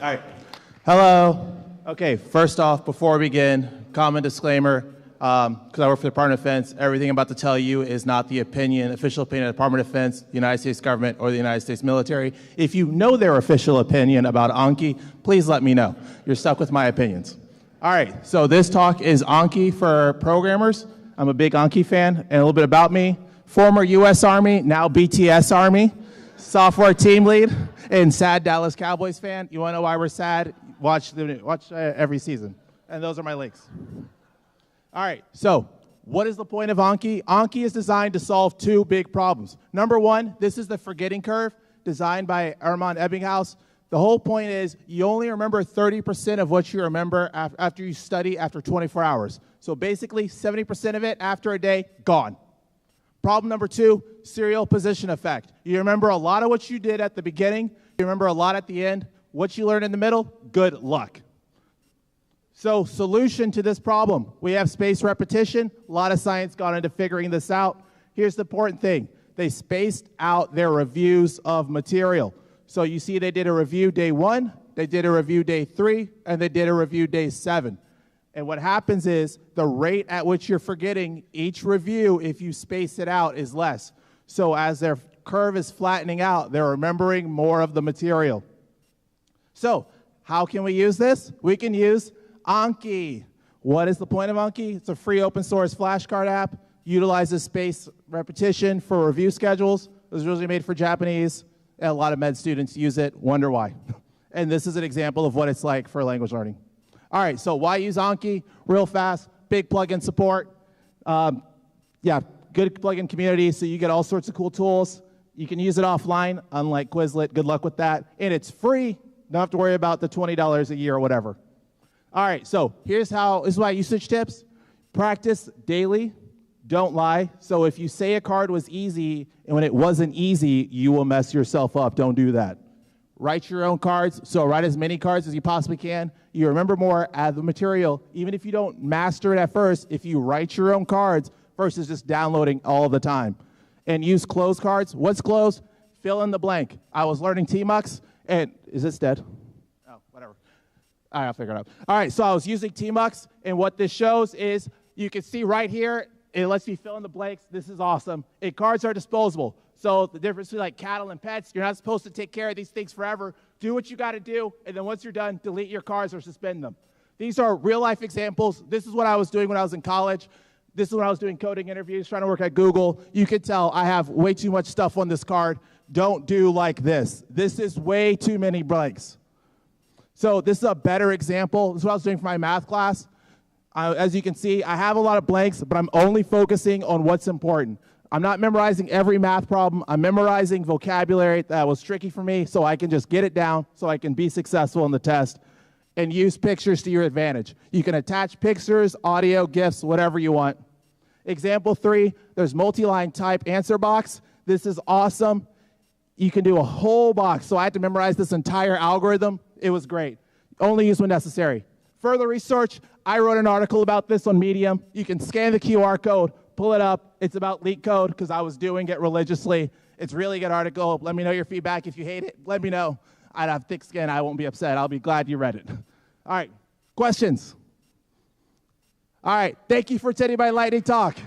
All right. Hello. Okay, first off, before we begin, common disclaimer, because I work for the Department of Defense, everything I'm about to tell you is not the official opinion of the Department of Defense, the United States government, or the United States military. If you know their official opinion about Anki, please let me know. You're stuck with my opinions. All right, so this talk is Anki for programmers. I'm a big Anki fan, and a little bit about me. Former U.S. Army, now BTS Army, software team lead, and sad Dallas Cowboys fan. You want to know why we're sad? Watch every season. And those are my links. All right, so what is the point of Anki? Anki is designed to solve two big problems. Number one, this is the forgetting curve designed by Armand Ebbinghaus. The whole point is you only remember 30% of what you remember after you study after 24 hours. So basically, 70% of it after a day, gone. Problem number two, serial position effect. You remember a lot of what you did at the beginning. You remember a lot at the end. What you learned in the middle, good luck. So solution to this problem, we have spaced repetition. A lot of science gone into figuring this out. Here's the important thing. They spaced out their reviews of material. So you see they did a review day 1, they did a review day 3, and they did a review day 7. And what happens is the rate at which you're forgetting each review, if you space it out, is less. So as their curve is flattening out, they're remembering more of the material. So how can we use this? We can use Anki. What is the point of Anki? It's a free open source flashcard app. Utilizes spaced repetition for review schedules. It was originally made for Japanese. And a lot of med students use it. Wonder why. And this is an example of what it's like for language learning. All right, so why use Anki? Real fast, big plugin support. Good plugin community, so you get all sorts of cool tools. You can use it offline, unlike Quizlet. Good luck with that. And it's free. Don't have to worry about the $20 a year or whatever. All right, so this is my usage tips. Practice daily. Don't lie. So if you say a card was easy, and when it wasn't easy, you will mess yourself up. Don't do that. Write your own cards, so write as many cards as you possibly can. You remember more, add the material. Even if you don't master it at first, if you write your own cards versus just downloading all the time. And use closed cards. What's closed? Fill in the blank. I was learning TMUX, and is this dead? Oh, whatever. All right, I'll figure it out. All right, so I was using TMUX, and what this shows is you can see right here, it lets me fill in the blanks. This is awesome. And cards are disposable. So the difference between like cattle and pets, you're not supposed to take care of these things forever. Do what you got to do, and then once you're done, delete your cards or suspend them. These are real-life examples. This is what I was doing when I was in college. This is when I was doing coding interviews, trying to work at Google. You can tell I have way too much stuff on this card. Don't do like this. This is way too many blanks. So this is a better example. This is what I was doing for my math class. As you can see, I have a lot of blanks, but I'm only focusing on what's important. I'm not memorizing every math problem. I'm memorizing vocabulary that was tricky for me so I can just get it down so I can be successful in the test and use pictures to your advantage. You can attach pictures, audio, GIFs, whatever you want. Example 3, there's multi-line type answer box. This is awesome. You can do a whole box. So I had to memorize this entire algorithm. It was great. Only use when necessary. Further research, I wrote an article about this on Medium. You can scan the QR code, pull it up. It's about Leetcode because I was doing it religiously. It's a really good article. Let me know your feedback. If you hate it, let me know. I have thick skin. I won't be upset. I'll be glad you read it. All right, questions? All right, thank you for attending my lightning talk.